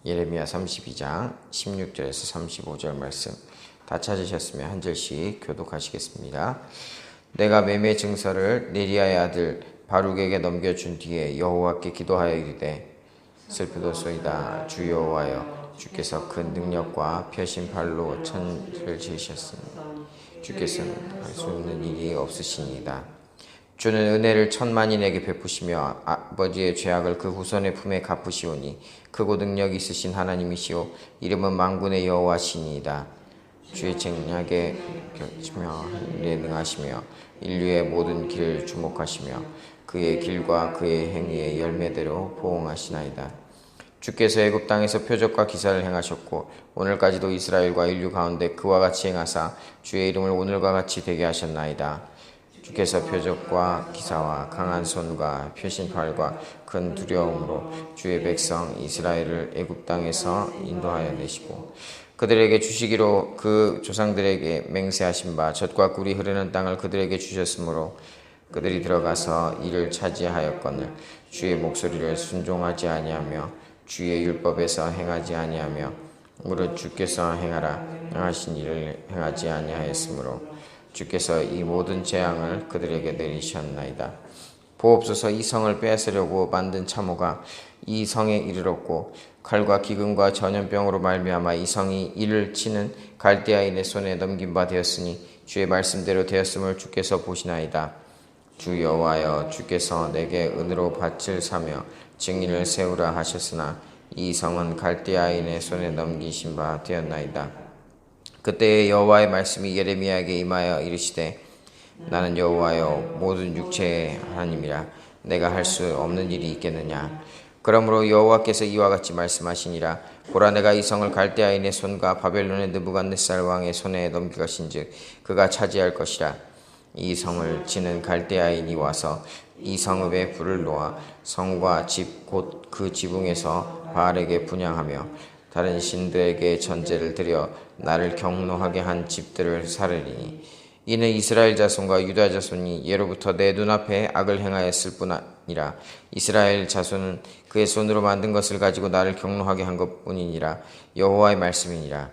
예레미야 32장 16절에서 35절 말씀 다 찾으셨으면 한 절씩 교독하시겠습니다. 내가 매매 증서를 네리야의 아들 바룩에게 넘겨준 뒤에 여호와께 기도하여 이르되 슬프도소이다. 주 여호와여, 주께서 큰 능력과 펴신 팔로 천지를 지으셨습니다. 주께서는 할 수 없는 일이 없으시니이다. 주는 은혜를 천만인에게 베푸시며 아버지의 죄악을 그 후손의 품에 갚으시오니 크고 능력 있으신 하나님이시오 이름은 만군의 여호와시니이다. 주의 책략에 겹치며 일에 능하시며 인류의 모든 길을 주목하시며 그의 길과 그의 행위의 열매대로 보응하시나이다. 주께서 애굽 땅에서 표적과 기사를 행하셨고 오늘까지도 이스라엘과 인류 가운데 그와 같이 행하사 주의 이름을 오늘과 같이 되게 하셨나이다. 주께서 표적과 기사와 강한 손과 펴신 팔과 큰 두려움으로 주의 백성 이스라엘을 애굽 땅에서 인도하여 내시고 그들에게 주시기로 그 조상들에게 맹세하신 바 젖과 꿀이 흐르는 땅을 그들에게 주셨으므로 그들이 들어가서 이를 차지하였거늘 주의 목소리를 순종하지 아니하며 주의 율법에서 행하지 아니하며 무릇 주께서 행하신 일을 행하지 아니하였으므로 주께서 이 모든 재앙을 그들에게 내리셨나이다. 보옵소서, 이 성을 빼앗으려고 만든 참호가 이 성에 이르렀고 칼과 기근과 전염병으로 말미암아 이 성이 이를 치는 갈대아인의 손에 넘긴 바 되었으니 주의 말씀대로 되었음을 주께서 보시나이다. 주 여호와여, 주께서 내게 은으로 밭을 사며 증인을 세우라 하셨으나 이 성은 갈대아인의 손에 넘기신 바 되었나이다. 그때 여호와의 말씀이 예레미야에게 임하여 이르시되 나는 여호와여 모든 육체의 하나님이라 내가 할 수 없는 일이 있겠느냐. 그러므로 여호와께서 이와 같이 말씀하시니라. 보라, 내가 이 성을 갈대아인의 손과 바벨론의 느부갓네살 왕의 손에 넘길 것인즉 그가 차지할 것이라. 이 성을 치는 갈대아인이 와서 이 성읍에 불을 놓아 성과 집 곧 그 지붕에서 바알에게 분향하며 다른 신들에게 전제를 드려 나를 경노하게 한 집들을 사르리니 이는 이스라엘 자손과 유다 자손이 예로부터 내 눈앞에 악을 행하였을 뿐 아니라 이스라엘 자손은 그의 손으로 만든 것을 가지고 나를 경노하게 한 것뿐이니라. 여호와의 말씀이니라.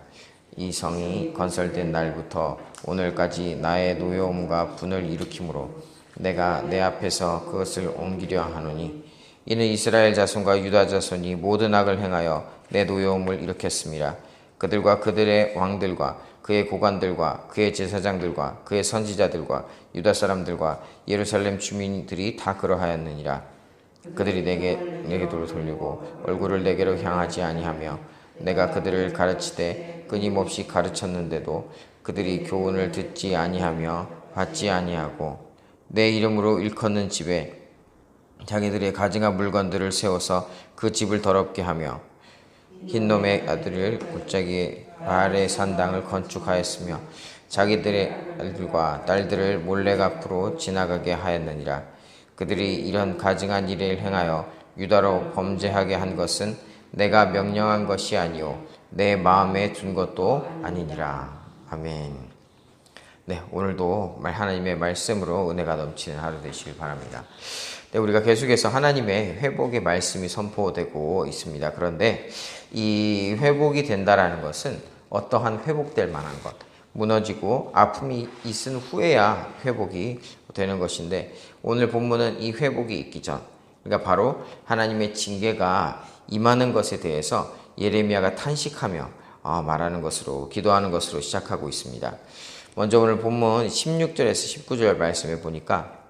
이 성이 건설된 날부터 오늘까지 나의 노여움과 분을 일으키므로 내가 내 앞에서 그것을 옮기려 하노니 이는 이스라엘 자손과 유다 자손이 모든 악을 행하여 내 노여움을 일으켰습니다. 그들과 그들의 왕들과 그의 고관들과 그의 제사장들과 그의 선지자들과 유다 사람들과 예루살렘 주민들이 다 그러하였느니라. 그들이 내게로 돌리고 얼굴을 내게로 향하지 아니하며 내가 그들을 가르치되 끊임없이 가르쳤는데도 그들이 교훈을 듣지 아니하며 받지 아니하고 내 이름으로 일컫는 집에 자기들의 가증한 물건들을 세워서 그 집을 더럽게 하며 흰놈의 아들을 골짜기에 바알의 산당을 건축하였으며 자기들의 아들과 딸들을 몰래 앞으로 지나가게 하였느니라. 그들이 이런 가증한 일을 행하여 유다로 범죄하게 한 것은 내가 명령한 것이 아니요 내 마음에 둔 것도 아니니라. 아멘. 네, 오늘도 하나님의 말씀으로 은혜가 넘치는 하루 되시길 바랍니다. 네, 우리가 계속해서 하나님의 회복의 말씀이 선포되고 있습니다. 그런데 이 회복이 된다라는 것은 어떠한 회복될 만한 것, 무너지고 아픔이 있은 후에야 회복이 되는 것인데 오늘 본문은 이 회복이 있기 전, 그러니까 바로 하나님의 징계가 임하는 것에 대해서 예레미야가 탄식하며 말하는 것으로, 기도하는 것으로 시작하고 있습니다. 먼저 오늘 본문 16절에서 19절 말씀에 보니까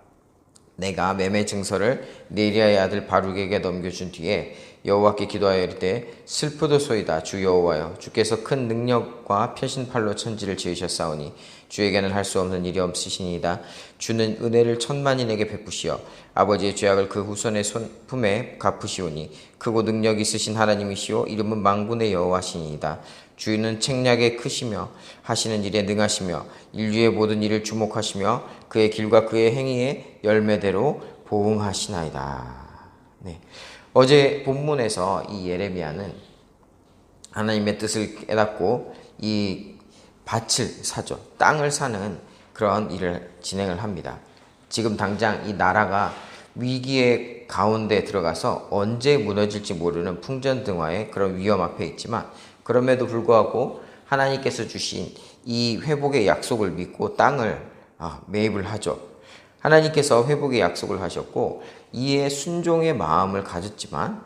내가 매매 증서를 네리야의 아들 바룩에게 넘겨준 뒤에 여호와께 기도하여 이르되 슬프도소이다. 주 여호와여, 주께서 큰 능력과 펴신 팔로 천지를 지으셨사오니 주에게는 할 수 없는 일이 없으시니이다. 주는 은혜를 천만인에게 베푸시어 아버지의 죄악을 그 후손의 품에 갚으시오니 크고 능력 있으신 하나님이시오 이름은 만군의 여호와시니이다. 주는 책략에 크시며 하시는 일에 능하시며 인류의 모든 일을 주목하시며 그의 길과 그의 행위의 열매대로 보응하시나이다. 네. 어제 본문에서 이 예레미야는 하나님의 뜻을 깨닫고 이 밭을 사죠. 땅을 사는 그런 일을 진행을 합니다. 지금 당장 이 나라가 위기에 위기의 가운데 들어가서 언제 무너질지 모르는 풍전등화의 그런 위험 앞에 있지만, 그럼에도 불구하고 하나님께서 주신 이 회복의 약속을 믿고 땅을 매입을 하죠. 하나님께서 회복의 약속을 하셨고 이에 순종의 마음을 가졌지만,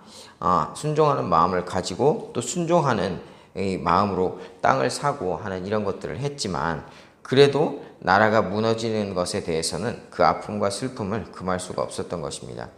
순종하는 마음을 가지고 또 순종하는 이 마음으로 땅을 사고 하는 이런 것들을 했지만, 그래도 나라가 무너지는 것에 대해서는 그 아픔과 슬픔을 금할 수가 없었던 것입니다.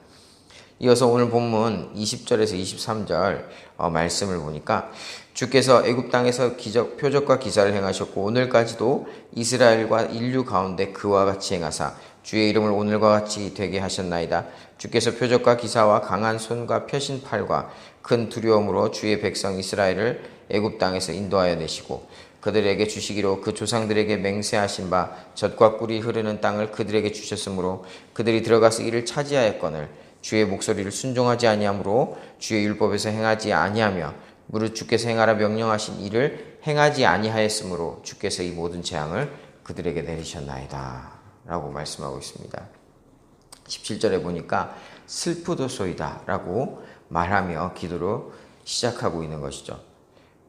이어서 오늘 본문 20절에서 23절 말씀을 보니까, 주께서 애굽 땅에서 표적과 기사를 행하셨고 오늘까지도 이스라엘과 인류 가운데 그와 같이 행하사 주의 이름을 오늘과 같이 되게 하셨나이다. 주께서 표적과 기사와 강한 손과 펴신 팔과 큰 두려움으로 주의 백성 이스라엘을 애굽 땅에서 인도하여 내시고 그들에게 주시기로 그 조상들에게 맹세하신 바 젖과 꿀이 흐르는 땅을 그들에게 주셨으므로 그들이 들어가서 이를 차지하였거늘 주의 목소리를 순종하지 아니하므로 주의 율법에서 행하지 아니하며 무릇 주께서 행하라 명령하신 일을 행하지 아니하였으므로 주께서 이 모든 재앙을 그들에게 내리셨나이다 라고 말씀하고 있습니다. 17절에 보니까 슬프도소이다 라고 말하며 기도로 시작하고 있는 것이죠.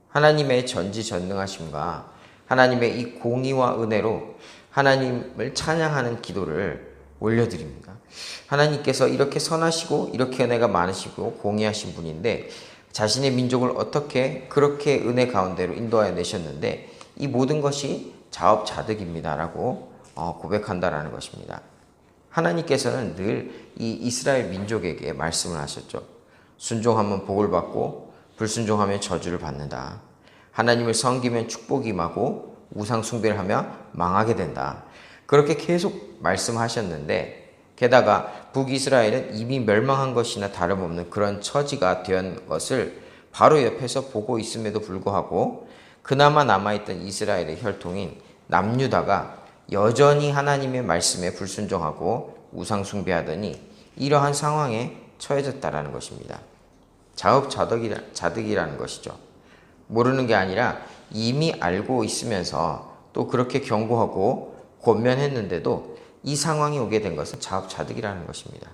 하나님의 전지전능하심과 하나님의 이 공의와 은혜로 하나님을 찬양하는 기도를 올려드립니다. 하나님께서 이렇게 선하시고 이렇게 은혜가 많으시고 공의하신 분인데 자신의 민족을 어떻게 그렇게 은혜 가운데로 인도하여 내셨는데 이 모든 것이 자업자득입니다 라고 고백한다라는 것입니다. 하나님께서는 늘 이 이스라엘 민족에게 말씀을 하셨죠. 순종하면 복을 받고 불순종하면 저주를 받는다. 하나님을 섬기면 축복이 임하고 우상 숭배를 하며 망하게 된다. 그렇게 계속 말씀하셨는데, 게다가 북이스라엘은 이미 멸망한 것이나 다름없는 그런 처지가 된 것을 바로 옆에서 보고 있음에도 불구하고 그나마 남아있던 이스라엘의 혈통인 남유다가 여전히 하나님의 말씀에 불순종하고 우상 숭배하더니 이러한 상황에 처해졌다라는 것입니다. 자업자득이라는 것이죠. 모르는 게 아니라 이미 알고 있으면서 또 그렇게 경고하고 권면했는데도 이 상황이 오게 된 것은 자업자득이라는 것입니다.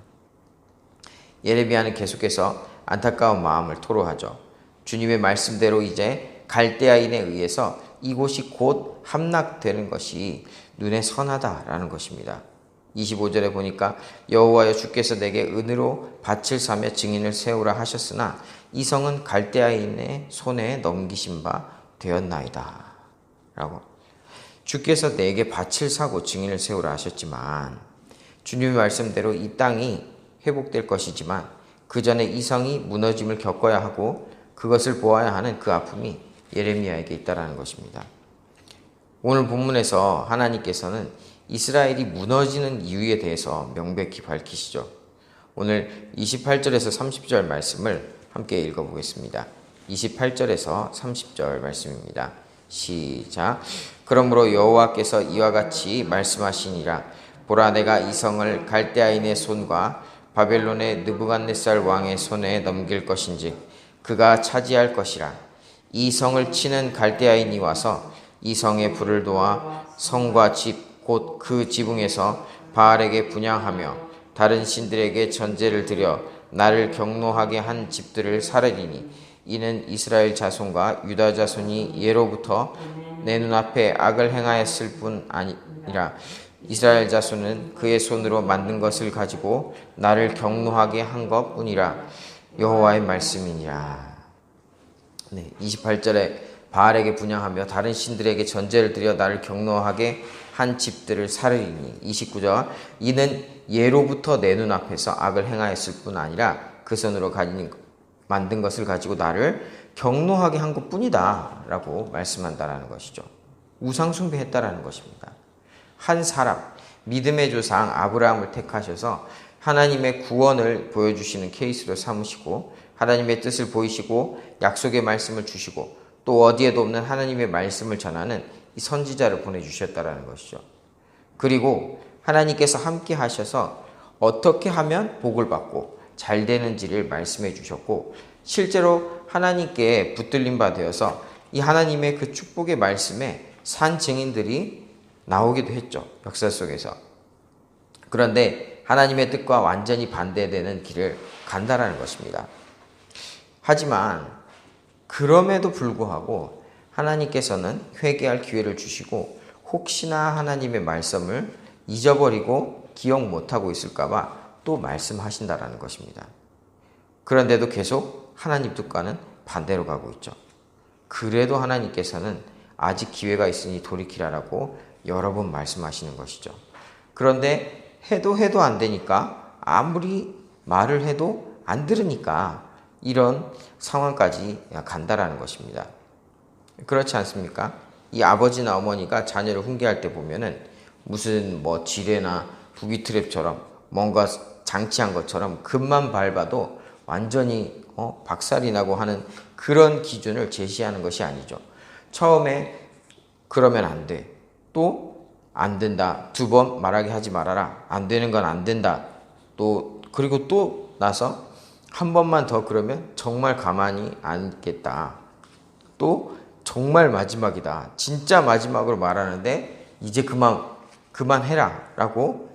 예레미야는 계속해서 안타까운 마음을 토로하죠. 주님의 말씀대로 이제 갈대아인에 의해서 이곳이 곧 함락되는 것이 눈에 선하다라는 것입니다. 25절에 보니까 여호와여 주께서 내게 은으로 밭을 사며 증인을 세우라 하셨으나 이 성은 갈대아인의 손에 넘기신 바 되었나이다 라고, 주께서 내게 밭을 사고 증인을 세우라 하셨지만 주님의 말씀대로 이 땅이 회복될 것이지만 그 전에 이 성이 무너짐을 겪어야 하고 그것을 보아야 하는 그 아픔이 예레미야에게 있다라는 것입니다. 오늘 본문에서 하나님께서는 이스라엘이 무너지는 이유에 대해서 명백히 밝히시죠. 오늘 28절에서 30절 말씀을 함께 읽어보겠습니다. 28절에서 30절 말씀입니다. 시작. 그러므로 여호와께서 이와 같이 말씀하시니라. 보라, 내가 이 성을 갈대아인의 손과 바벨론의 느부갓네살 왕의 손에 넘길 것인즉 그가 차지할 것이라. 이 성을 치는 갈대아인이 와서 이 성에 불을 도와 성과 집 곧 그 지붕에서 바알에게 분향하며 다른 신들에게 전제를 드려 나를 경노하게 한 집들을 살으리니 이는 이스라엘 자손과 유다 자손이 예로부터 내 눈앞에 악을 행하였을 뿐 아니라 이스라엘 자손은 그의 손으로 만든 것을 가지고 나를 경노하게 한 것뿐이라 여호와의 말씀이니라. 28절에 바알에게 분향하며 다른 신들에게 전제를 드려 나를 경노하게 한 집들을 살으리니, 29절 이는 예로부터 내 눈앞에서 악을 행하였을 뿐 아니라 그 손으로 만든 것을 가지고 나를 경노하게 한 것뿐이다 라고 말씀한다라는 것이죠. 우상숭배했다라는 것입니다. 한 사람, 믿음의 조상 아브라함을 택하셔서 하나님의 구원을 보여주시는 케이스로 삼으시고 하나님의 뜻을 보이시고 약속의 말씀을 주시고 또 어디에도 없는 하나님의 말씀을 전하는 이 선지자를 보내주셨다라는 것이죠. 그리고 하나님께서 함께 하셔서 어떻게 하면 복을 받고 잘 되는지를 말씀해 주셨고 실제로 하나님께 붙들림 바 되어서 이 하나님의 그 축복의 말씀에 산 증인들이 나오기도 했죠. 역사 속에서. 그런데 하나님의 뜻과 완전히 반대되는 길을 간다라는 것입니다. 하지만 그럼에도 불구하고 하나님께서는 회개할 기회를 주시고 혹시나 하나님의 말씀을 잊어버리고 기억 못하고 있을까봐 또 말씀하신다라는 것입니다. 그런데도 계속 하나님 뜻과는 반대로 가고 있죠. 그래도 하나님께서는 아직 기회가 있으니 돌이키라라고 여러 번 말씀하시는 것이죠. 그런데 해도 안 되니까 아무리 말을 해도 안 들으니까 이런 상황까지 간다라는 것입니다. 그렇지 않습니까? 이 아버지나 어머니가 자녀를 훈계할 때 보면은 무슨 지뢰나 부비트랩처럼 뭔가 장치한 것처럼 금만 밟아도 완전히 박살이 나고 하는 그런 기준을 제시하는 것이 아니죠. 처음에 그러면 안 돼. 또 안 된다. 2번 말하게 하지 말아라. 안 되는 건 안 된다. 그리고 또 나서 한 번만 더 그러면 정말 가만히 안 있겠다. 또 정말 마지막이다. 진짜 마지막으로 말하는데 이제 그만해라 라고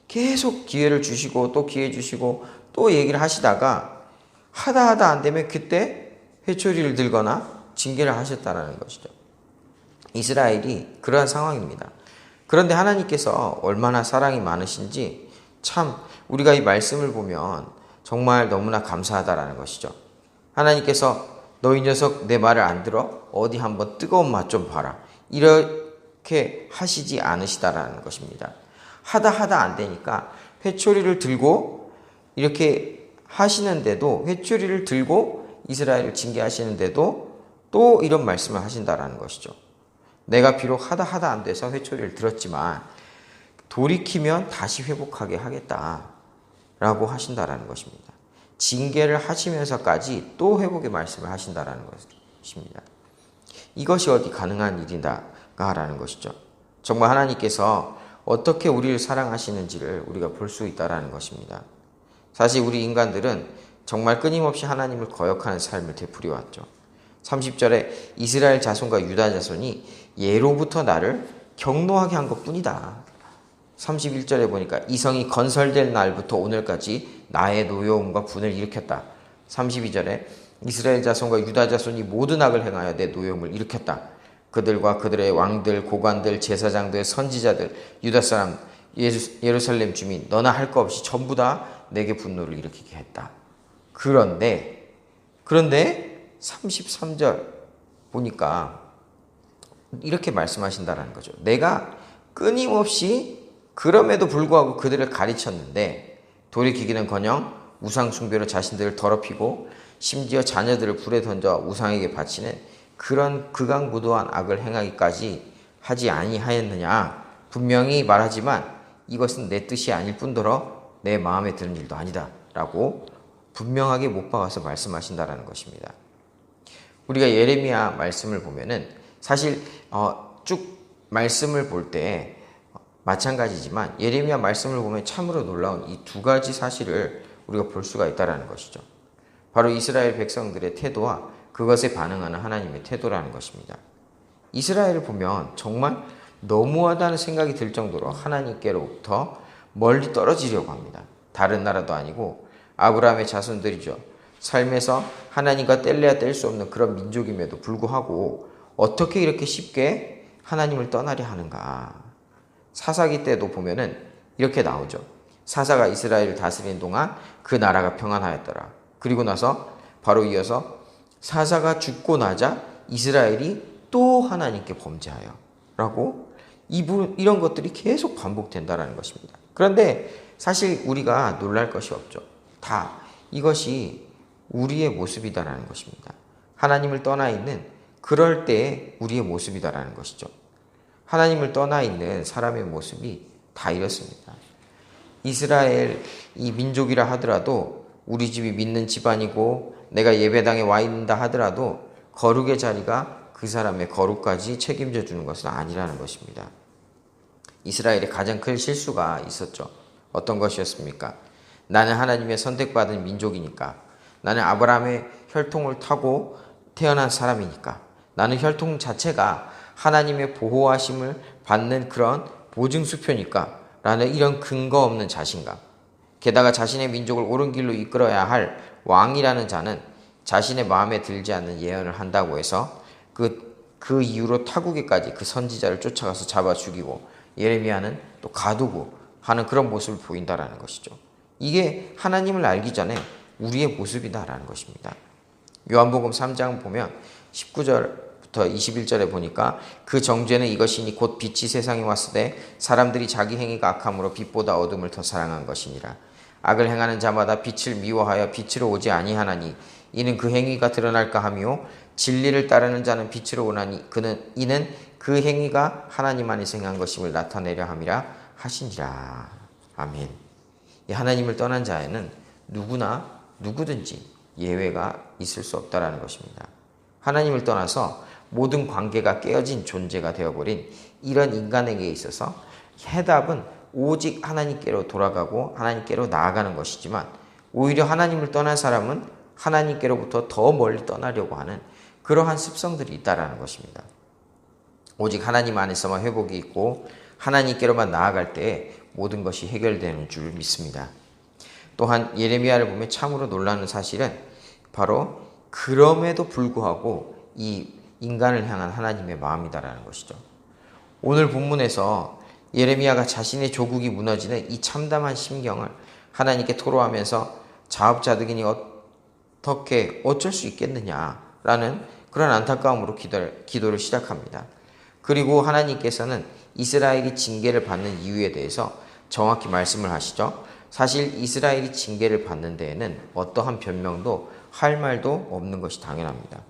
계속 기회를 주시고 또 기회 주시고 또 얘기를 하시다가 하다 안 되면 그때 회초리를 들거나 징계를 하셨다라는 것이죠. 이스라엘이 그러한 상황입니다. 그런데 하나님께서 얼마나 사랑이 많으신지 참 우리가 이 말씀을 보면 정말 너무나 감사하다라는 것이죠. 하나님께서 너희 녀석 내 말을 안 들어? 어디 한번 뜨거운 맛 좀 봐라. 이렇게 하시지 않으시다라는 것입니다. 하다 안 되니까 회초리를 들고 이렇게 하시는데도 회초리를 들고 이스라엘을 징계하시는데도 또 이런 말씀을 하신다라는 것이죠. 내가 비록 하다 안 돼서 회초리를 들었지만 돌이키면 다시 회복하게 하겠다라고 하신다라는 것입니다. 징계를 하시면서까지 또 회복의 말씀을 하신다라는 것입니다. 이것이 어디 가능한 일인가라는 것이죠. 정말 하나님께서 어떻게 우리를 사랑하시는지를 우리가 볼 수 있다라는 것입니다. 사실 우리 인간들은 정말 끊임없이 하나님을 거역하는 삶을 되풀이왔죠. 30절에 이스라엘 자손과 유다 자손이 예로부터 나를 경노하게 한 것뿐이다. 31절에 보니까 이 성이 건설될 날부터 오늘까지 나의 노여움과 분을 일으켰다. 32절에 이스라엘 자손과 유다 자손이 모든 악을 행하여 내 노여움을 일으켰다. 그들과 그들의 왕들, 고관들, 제사장들, 선지자들, 유다 사람, 예루살렘 주민 너나 할 거 없이 전부 다 내게 분노를 일으키게 했다. 그런데 33절 보니까 이렇게 말씀하신다라는 거죠. 내가 끊임없이 그럼에도 불구하고 그들을 가르쳤는데 돌이키기는커녕 우상 숭배로 자신들을 더럽히고 심지어 자녀들을 불에 던져 우상에게 바치는 그런 극악무도한 악을 행하기까지 하지 아니하였느냐. 분명히 말하지만 이것은 내 뜻이 아닐 뿐더러 내 마음에 드는 일도 아니다 라고 분명하게 못 박아서 말씀하신다라는 것입니다. 우리가 예레미야 말씀을 보면은 사실 쭉 말씀을 볼 때 마찬가지지만 예레미야 말씀을 보면 참으로 놀라운 이 2가지 사실을 우리가 볼 수가 있다는 것이죠. 바로 이스라엘 백성들의 태도와 그것에 반응하는 하나님의 태도라는 것입니다. 이스라엘을 보면 정말 너무하다는 생각이 들 정도로 하나님께로부터 멀리 떨어지려고 합니다. 다른 나라도 아니고 아브라함의 자손들이죠. 삶에서 하나님과 뗄래야 뗄 수 없는 그런 민족임에도 불구하고 어떻게 이렇게 쉽게 하나님을 떠나려 하는가. 사사기 때도 보면은 이렇게 나오죠. 사사가 이스라엘을 다스리는 동안 그 나라가 평안하였더라. 그리고 나서 바로 이어서 사사가 죽고 나자 이스라엘이 또 하나님께 범죄하여 라고 이런 것들이 계속 반복된다는 것입니다. 그런데 사실 우리가 놀랄 것이 없죠. 다 이것이 우리의 모습이다라는 것입니다. 하나님을 떠나 있는 그럴 때의 우리의 모습이다라는 것이죠. 하나님을 떠나 있는 사람의 모습이 다 이렇습니다. 이스라엘 이 민족이라 하더라도 우리 집이 믿는 집안이고 내가 예배당에 와 있는다 하더라도 거룩의 자리가 그 사람의 거룩까지 책임져 주는 것은 아니라는 것입니다. 이스라엘의 가장 큰 실수가 있었죠. 어떤 것이었습니까? 나는 하나님의 선택받은 민족이니까, 나는 아브라함의 혈통을 타고 태어난 사람이니까, 나는 혈통 자체가 하나님의 보호하심을 받는 그런 보증수표니까 라는 이런 근거 없는 자신감, 게다가 자신의 민족을 옳은 길로 이끌어야 할 왕이라는 자는 자신의 마음에 들지 않는 예언을 한다고 해서 그 이후로 타국에까지 그 선지자를 쫓아가서 잡아 죽이고 예레미야는 또 가두고 하는 그런 모습을 보인다라는 것이죠. 이게 하나님을 알기 전에 우리의 모습이다라는 것입니다. 요한복음 3장 보면 19절부터 21절에 보니까 그 정죄는 이것이니 곧 빛이 세상에 왔을 때 사람들이 자기 행위가 악함으로 빛보다 어둠을 더 사랑한 것이니라. 악을 행하는 자마다 빛을 미워하여 빛으로 오지 아니하나니 이는 그 행위가 드러날까 하며 진리를 따르는 자는 빛으로 오나니 이는 그 행위가 하나님 안에서 행한 것임을 나타내려 함이라 하시니라. 아멘. 이 하나님을 떠난 자에는 누구든지 예외가 있을 수 없다라는 것입니다. 하나님을 떠나서 모든 관계가 깨어진 존재가 되어버린 이런 인간에게 있어서 해답은 오직 하나님께로 돌아가고 하나님께로 나아가는 것이지만 오히려 하나님을 떠난 사람은 하나님께로부터 더 멀리 떠나려고 하는 그러한 습성들이 있다라는 것입니다. 오직 하나님 안에서만 회복이 있고 하나님께로만 나아갈 때에 모든 것이 해결되는 줄 믿습니다. 또한 예레미야를 보면 참으로 놀라는 사실은 바로 그럼에도 불구하고 이 인간을 향한 하나님의 마음이다라는 것이죠. 오늘 본문에서 예레미야가 자신의 조국이 무너지는 이 참담한 심경을 하나님께 토로하면서 자업자득이니 어떻게 어쩔 수 있겠느냐라는 그런 안타까움으로 기도를 시작합니다. 그리고 하나님께서는 이스라엘이 징계를 받는 이유에 대해서 정확히 말씀을 하시죠. 사실 이스라엘이 징계를 받는 데에는 어떠한 변명도 할 말도 없는 것이 당연합니다.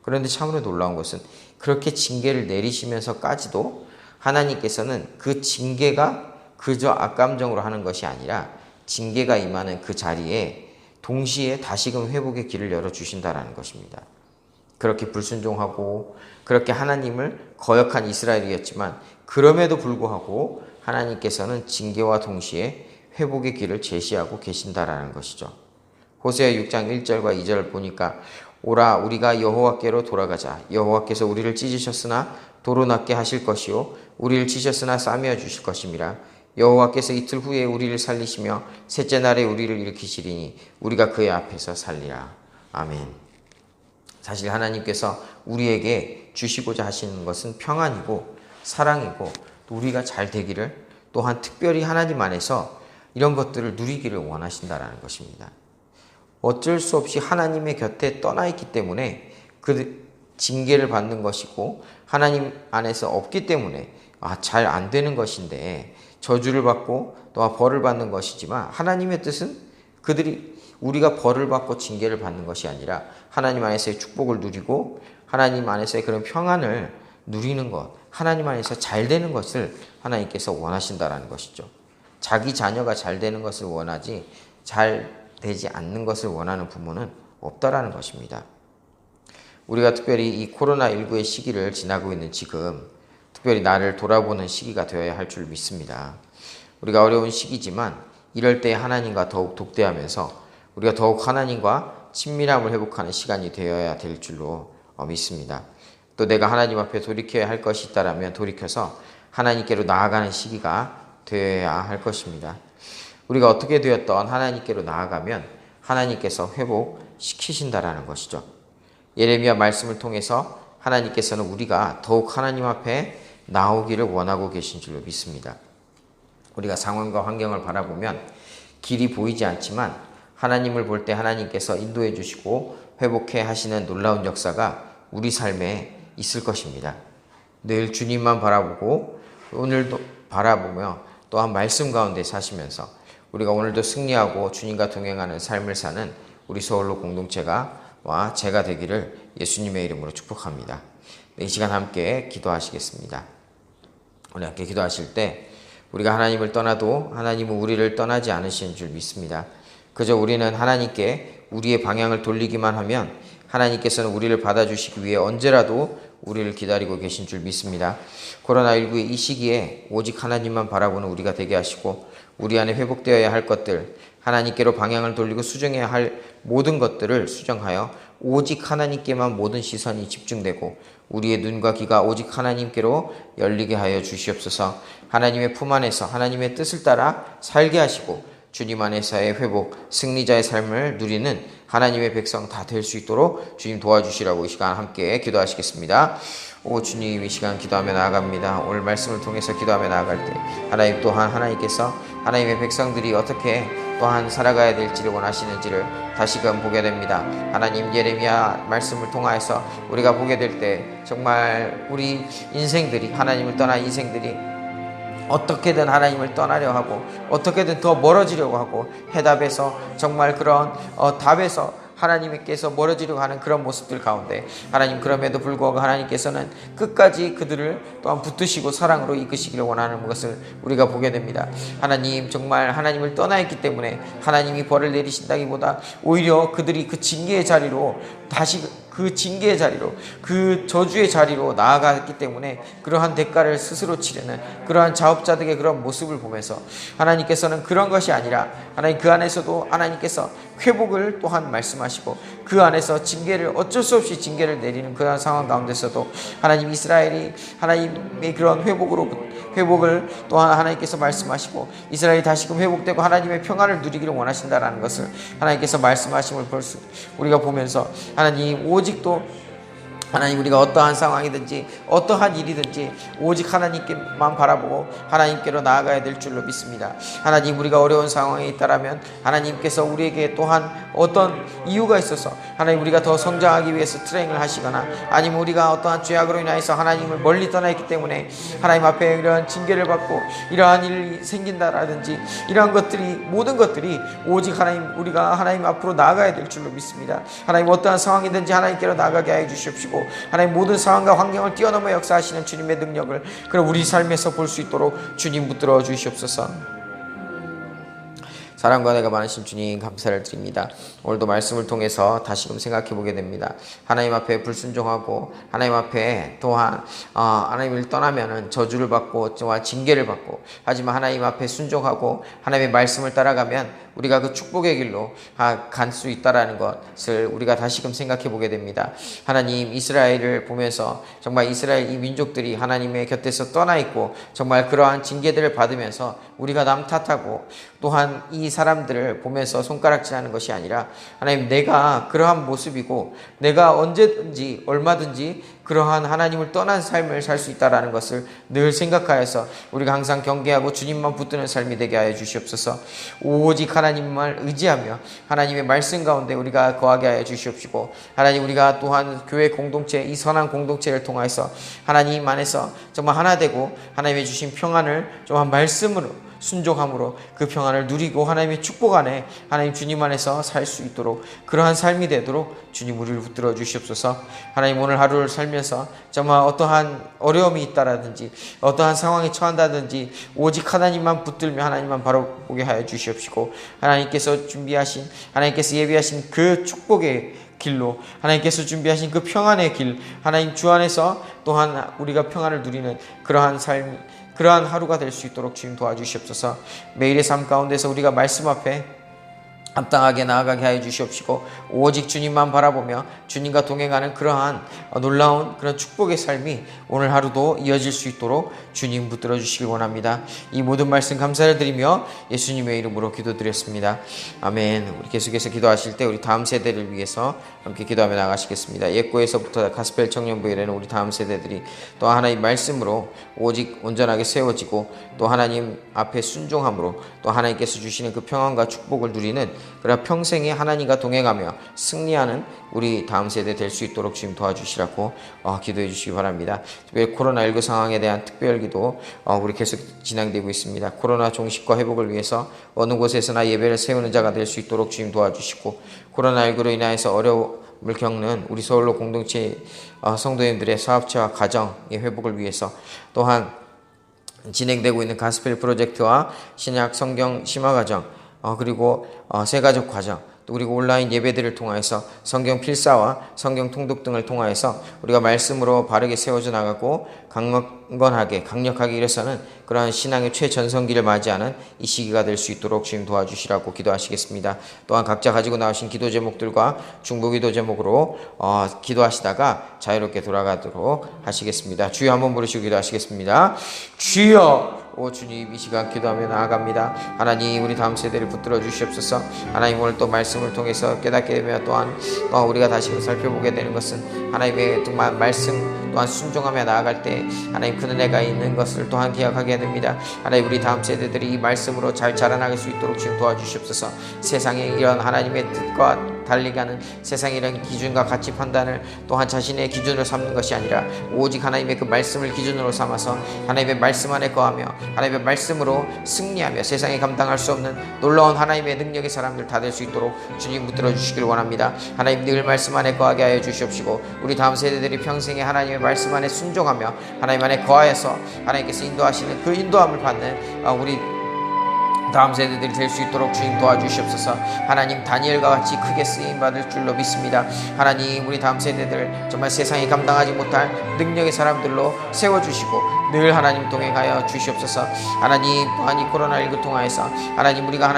그런데 참으로 놀라운 것은 그렇게 징계를 내리시면서까지도 하나님께서는 그 징계가 그저 악감정으로 하는 것이 아니라 징계가 임하는 그 자리에 동시에 다시금 회복의 길을 열어주신다라는 것입니다. 그렇게 불순종하고 그렇게 하나님을 거역한 이스라엘이었지만 그럼에도 불구하고 하나님께서는 징계와 동시에 회복의 길을 제시하고 계신다라는 것이죠. 호세아 6장 1절과 2절을 보니까 오라 우리가 여호와께로 돌아가자. 여호와께서 우리를 찢으셨으나 도로 낫게 하실 것이요 우리를 치셨으나 싸매어 주실 것임이라. 여호와께서 이틀 후에 우리를 살리시며 셋째 날에 우리를 일으키시리니 우리가 그의 앞에서 살리라. 아멘. 사실 하나님께서 우리에게 주시고자 하시는 것은 평안이고 사랑이고 또 우리가 잘 되기를 또한 특별히 하나님 안에서 이런 것들을 누리기를 원하신다라는 것입니다. 어쩔 수 없이 하나님의 곁에 떠나 있기 때문에 그 징계를 받는 것이고 하나님 안에서 없기 때문에 잘 안 되는 것인데 저주를 받고 또한 벌을 받는 것이지만 하나님의 뜻은 우리가 벌을 받고 징계를 받는 것이 아니라 하나님 안에서의 축복을 누리고 하나님 안에서의 그런 평안을 누리는 것, 하나님 안에서 잘 되는 것을 하나님께서 원하신다라는 것이죠. 자기 자녀가 잘 되는 것을 원하지 잘 되지 않는 것을 원하는 부모는 없다라는 것입니다. 우리가 특별히 이 코로나19의 시기를 지나고 있는 지금 특별히 나를 돌아보는 시기가 되어야 할 줄 믿습니다. 우리가 어려운 시기지만 이럴 때 하나님과 더욱 독대하면서 우리가 더욱 하나님과 친밀함을 회복하는 시간이 되어야 될 줄로 믿습니다. 또 내가 하나님 앞에 돌이켜야 할 것이 있다라면 돌이켜서 하나님께로 나아가는 시기가 되어야 할 것입니다. 우리가 어떻게 되었던 하나님께로 나아가면 하나님께서 회복시키신다라는 것이죠. 예레미야 말씀을 통해서 하나님께서는 우리가 더욱 하나님 앞에 나오기를 원하고 계신 줄로 믿습니다. 우리가 상황과 환경을 바라보면 길이 보이지 않지만 하나님을 볼 때 하나님께서 인도해 주시고 회복해 하시는 놀라운 역사가 우리 삶에 있을 것입니다. 늘 주님만 바라보고 오늘도 바라보며 또한 말씀 가운데 사시면서 우리가 오늘도 승리하고 주님과 동행하는 삶을 사는 우리 서울로 공동체가 제가 되기를 예수님의 이름으로 축복합니다. 이 시간 함께 기도하시겠습니다. 우리 함께 기도하실 때 우리가 하나님을 떠나도 하나님은 우리를 떠나지 않으시는 줄 믿습니다. 그저 우리는 하나님께 우리의 방향을 돌리기만 하면 하나님께서는 우리를 받아주시기 위해 언제라도 우리를 기다리고 계신 줄 믿습니다. 코로나19의 이 시기에 오직 하나님만 바라보는 우리가 되게 하시고 우리 안에 회복되어야 할 것들, 하나님께로 방향을 돌리고 수정해야 할 모든 것들을 수정하여 오직 하나님께만 모든 시선이 집중되고 우리의 눈과 귀가 오직 하나님께로 열리게 하여 주시옵소서. 하나님의 품 안에서 하나님의 뜻을 따라 살게 하시고 주님 안에서의 회복, 승리자의 삶을 누리는 하나님의 백성 다 될 수 있도록 주님 도와주시라고 이 시간 함께 기도하시겠습니다. 오 주님, 이 시간 기도하며 나아갑니다. 오늘 말씀을 통해서 기도하며 나아갈 때 하나님 또한 하나님께서 하나님의 백성들이 어떻게 또한 살아가야 될지를 원하시는지를 다시금 보게 됩니다. 하나님, 예레미야 말씀을 통하여서 우리가 보게 될 때 정말 우리 인생들이, 하나님을 떠난 인생들이 어떻게든 하나님을 떠나려 하고 어떻게든 더 멀어지려고 하고 해답에서 정말 그런 답에서 하나님께서 멀어지려고 하는 그런 모습들 가운데 하나님, 그럼에도 불구하고 하나님께서는 끝까지 그들을 또한 붙드시고 사랑으로 이끄시기를 원하는 것을 우리가 보게 됩니다. 하나님, 정말 하나님을 떠나 있기 때문에 하나님이 벌을 내리신다기보다 오히려 그들이 그 징계의 자리로 다시 그 징계의 자리로, 그 저주의 자리로 나아갔기 때문에 그러한 대가를 스스로 치르는 그러한 자업자득의 그런 모습을 보면서 하나님께서는 그런 것이 아니라 하나님 그 안에서도 하나님께서 회복을 또한 말씀하시고 그 안에서 징계를, 어쩔 수 없이 징계를 내리는 그러한 상황 가운데서도 하나님, 이스라엘이 하나님의 그런 회복을 또한 하나님께서 말씀하시고 이스라엘이 다시금 회복되고 하나님의 평안을 누리기를 원하신다라는 것을 하나님께서 말씀하심을 우리가 보면서 하나님, 오직 또 하나님, 우리가 어떠한 상황이든지 어떠한 일이든지 오직 하나님께만 바라보고 하나님께로 나아가야 될 줄로 믿습니다. 하나님, 우리가 어려운 상황에 있다라면 하나님께서 우리에게 또한 어떤 이유가 있어서 하나님, 우리가 더 성장하기 위해서 트레이닝을 하시거나 아니면 우리가 어떠한 죄악으로 인하여서 하나님을 멀리 떠나 있기 때문에 하나님 앞에 이러한 징계를 받고 이러한 일이 생긴다라든지 이러한 것들이, 모든 것들이 오직 하나님, 우리가 하나님 앞으로 나아가야 될 줄로 믿습니다. 하나님, 어떠한 상황이든지 하나님께로 나아가게 하여 주시옵시고 하나님, 모든 상황과 환경을 뛰어넘어 역사하시는 주님의 능력을 그럼 우리 삶에서 볼 수 있도록 주님 붙들어 주시옵소서. 사랑과 은혜가 많으신 주님, 감사를 드립니다. 오늘도 말씀을 통해서 다시금 생각해 보게 됩니다. 하나님 앞에 불순종하고 하나님 앞에 또한 하나님을 떠나면은 저주를 받고 또한 징계를 받고, 하지만 하나님 앞에 순종하고 하나님의 말씀을 따라가면 우리가 그 축복의 길로 갈 수 있다라는 것을 우리가 다시금 생각해 보게 됩니다. 하나님, 이스라엘을 보면서 정말 이스라엘 이 민족들이 하나님의 곁에서 떠나 있고 정말 그러한 징계들을 받으면서 우리가 남 탓하고 또한 이 사람들을 보면서 손가락질하는 것이 아니라 하나님, 내가 그러한 모습이고 내가 언제든지 얼마든지 그러한 하나님을 떠난 삶을 살 수 있다라는 것을 늘 생각하여서 우리가 항상 경계하고 주님만 붙드는 삶이 되게 하여 주시옵소서. 오직 하나님만 의지하며 하나님의 말씀 가운데 우리가 거하게 하여 주시옵시고, 하나님, 우리가 또한 교회 공동체, 이 선한 공동체를 통해서 하나님 안에서 정말 하나 되고 하나님의 주신 평안을 정말 말씀으로 순종함으로 그 평안을 누리고 하나님의 축복 안에 하나님 주님 안에서 살 수 있도록 그러한 삶이 되도록 주님 우리를 붙들어 주시옵소서. 하나님, 오늘 하루를 살면서 정말 어떠한 어려움이 있다라든지 어떠한 상황에 처한다든지 오직 하나님만 붙들며 하나님만 바라보게 하여 주시옵시고, 하나님께서 준비하신, 하나님께서 예비하신 그 축복의 길로, 하나님께서 준비하신 그 평안의 길, 하나님 주 안에서 또한 우리가 평안을 누리는 그러한 삶, 그러한 하루가 될 수 있도록 주님 도와주시옵소서. 매일의 삶 가운데서 우리가 말씀 앞에 합당하게 나아가게 하여 주시옵시고 오직 주님만 바라보며 주님과 동행하는 그러한 놀라운 그런 축복의 삶이 오늘 하루도 이어질 수 있도록 주님 붙들어 주시길 원합니다. 이 모든 말씀 감사를 드리며 예수님의 이름으로 기도드렸습니다. 아멘. 우리 계속해서 기도하실 때 우리 다음 세대를 위해서 함께 기도하며 나가시겠습니다. 옛고에서부터 가스펠 청년부에 이르는 우리 다음 세대들이 또 하나님 말씀으로 오직 온전하게 세워지고 또 하나님 앞에 순종함으로 또 하나님께서 주시는 그 평안과 축복을 누리는 그러나 평생에 하나님과 동행하며 승리하는 우리 다음 세대 될 수 있도록 주님 도와주시라고 기도해 주시기 바랍니다. 특별히 코로나19 상황에 대한 특별기도 우리 계속 진행되고 있습니다. 코로나 종식과 회복을 위해서 어느 곳에서나 예배를 세우는 자가 될 수 있도록 주님 도와주시고, 코로나19로 인하여서 어려움을 겪는 우리 서울로 공동체 성도님들의 사업체와 가정의 회복을 위해서 또한 진행되고 있는 가스펠 프로젝트와 신약 성경 심화과정 그리고 새가족 과정, 또 그리고 온라인 예배들을 통하여서 성경 필사와 성경 통독 등을 통하여서 우리가 말씀으로 바르게 세워져 나가고 강건하게 강력하게 일어서는 그러한 신앙의 최전성기를 맞이하는 이 시기가 될 수 있도록 주님 도와주시라고 기도하시겠습니다. 또한 각자 가지고 나오신 기도 제목들과 중보기도 제목으로 기도하시다가 자유롭게 돌아가도록 하시겠습니다. 주여 한번 부르시고 기도하시겠습니다. 주여, 오 주님, 이 시간 기도하며 나아갑니다. 하나님, 우리 다음 세대를 붙들어 주시옵소서. 하나님, 오늘 또 말씀을 통해서 깨닫게 되며 또한 우리가 다시금 살펴보게 되는 것은 하나님의 정말 말씀 또한 순종하며 나아갈 때 하나님 그 은혜가 있는 것을 또한 기억하게 됩니다. 하나님, 우리 다음 세대들이 이 말씀으로 잘 자라나갈 수 있도록 주님 도와주시옵소서. 세상의 이런 하나님의 뜻과 달리 가는 세상의 이런 기준과 가치 판단을 또한 자신의 기준으로 삼는 것이 아니라 오직 하나님의 그 말씀을 기준으로 삼아서 하나님의 말씀 안에 거하며 하나님의 말씀으로 승리하며 세상에 감당할 수 없는 놀라운 하나님의 능력의 사람들 다 될 수 있도록 주님 붙들어 주시기를 원합니다. 하나님, 늘 말씀 안에 거하게 하여 주시옵시고 우리 다음 세대들이 평생에 하나님의 말씀 안에 순종하며 하나님 안에 거하여서 하나님께서 인도하시는 그 인도함을 받는 우리 다음 세대들이 될 수 있도록 주님 도와주시옵소서. 하나님, 다니엘과 같이 크게 쓰임받을 줄로 믿습니다. 하나님, 우리 다음 세대들 정말 세상이 감당하지 못할 능력의 사람들로 세워주시고 늘 하나님 동행하여 주시옵소서. 하나님, 또한 이 코로나19 통하여서 하나님, 우리가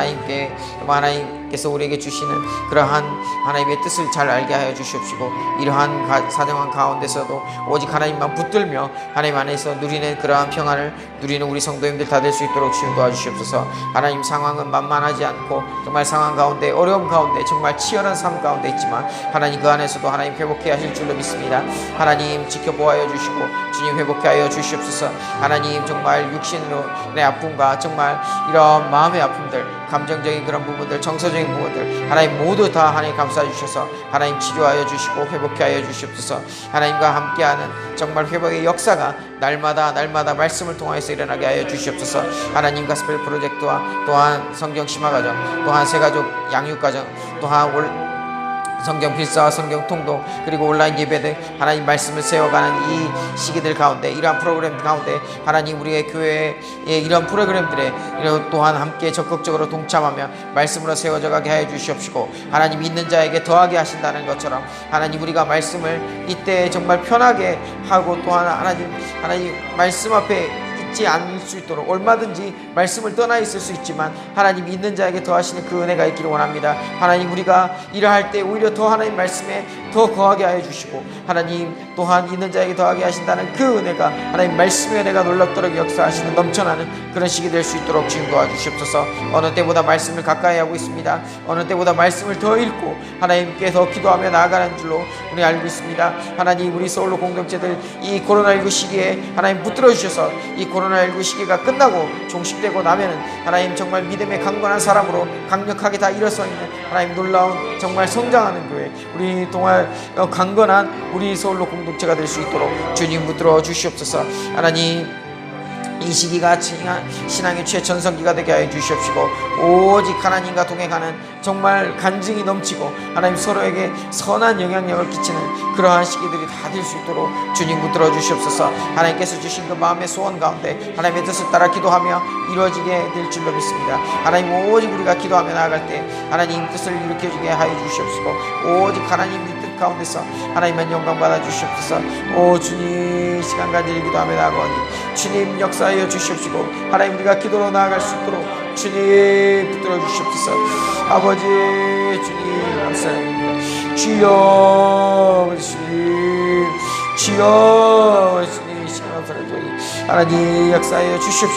하나님께서 우리에게 주시는 그러한 하나님의 뜻을 잘 알게 하여 주시옵시고 이러한 사정한 가운데서도 오직 하나님만 붙들며 하나님 안에서 누리는 그러한 평안을 누리는 우리 성도님들 다 될 수 있도록 주님 도와주시옵소서. 하나님, 상황은 만만하지 않고 정말 상황 가운데 어려움 가운데 정말 치열한 삶 가운데 있지만 하나님 그 안에서도 하나님 회복해 하실 줄로 믿습니다. 하나님, 지켜보아여 주시고 주님 회복해 하여 주시옵소서. 하나님, 정말 육신으로 내 아픔과 정말 이런 마음의 아픔들, 감정적인 그런 부분들, 정서적인 부분들 하나님 모두 다 하나님 감싸 주셔서 하나님 치료하여 주시고 회복해 하여 주시옵소서. 하나님과 함께하는 정말 회복의 역사가 날마다 말씀을 통하여서 일어나게 하여 주시옵소서. 하나님, 가스펠 프로젝트와 또한 성경 심화과정, 또한 새가족 양육과정, 또한 성경 필사와 성경 통독, 그리고 온라인 예배들 하나님 말씀을 세워가는 이 시기들 가운데 이러한 프로그램 가운데 하나님, 우리의 교회의 이런 프로그램들에 또한 함께 적극적으로 동참하며 말씀으로 세워져 가게 하여 주시옵시고 하나님, 있는 자에게 더하게 하신다는 것처럼 하나님, 우리가 말씀을 이때 정말 편하게 하고 또한 하나님 말씀 앞에 있지 않을 수 있도록 얼마든지 말씀을 떠나 있을 수 있지만 하나님, 있는 자에게 더하시는 그 은혜가 있기를 원합니다. 하나님, 우리가 일할 때 오히려 더 하나님 말씀에 더 거하게 하여 주시고 하나님, 또한 있는 자에게 더하게 하신다는 그 은혜가 하나님 말씀의 은혜가 놀랍도록 역사하시는 넘쳐나는 그런 시기 될 수 있도록 주님 도와주시옵소서. 어느 때보다 말씀을 가까이 하고 있습니다. 어느 때보다 말씀을 더 읽고 하나님께 더 기도하며 나아가는 줄로 우리 알고 있습니다. 하나님, 우리 서울로 공동체들 이 코로나19 시기에 하나님 붙들어 주셔서 이 코로나19 시기가 끝나고 종식되고 나면은 하나님 정말 믿음의 강건한 사람으로 강력하게 다 일어서 있는 하나님 놀라운 정말 성장하는 교회, 우리 정말 강건한 우리 서울로 공동체가 될 수 있도록 주님 붙들어 주시옵소서. 하나님, 이 시기가 신앙의 최전성기가 되게 하여 주시옵시고 오직 하나님과 동행하는 정말 간증이 넘치고 하나님 서로에게 선한 영향력을 끼치는 그러한 시기들이 다 될 수 있도록 주님 붙들어 주시옵소서. 하나님께서 주신 그 마음의 소원 가운데 하나님의 뜻을 따라 기도하며 이루어지게 될 줄로 믿습니다. 하나님, 오직 우리가 기도하며 나아갈 때 하나님 뜻을 일으켜주게 하여 주시옵시고 오직 하나님 뜻 가운데서 하나님만 영광 받아 주시옵소서. 오 주님, 시간 간절히 기도하며 나아가니 주님 역사하여 주시옵시고 하나님, 우리가 기도로 나아갈 수 있도록 주님 붙들어 주시옵소서. 아버지 주님 감사합니다. 주여 주님, 주여 주님, 시간 감사합니다. 하나님 역사하여 주시옵시고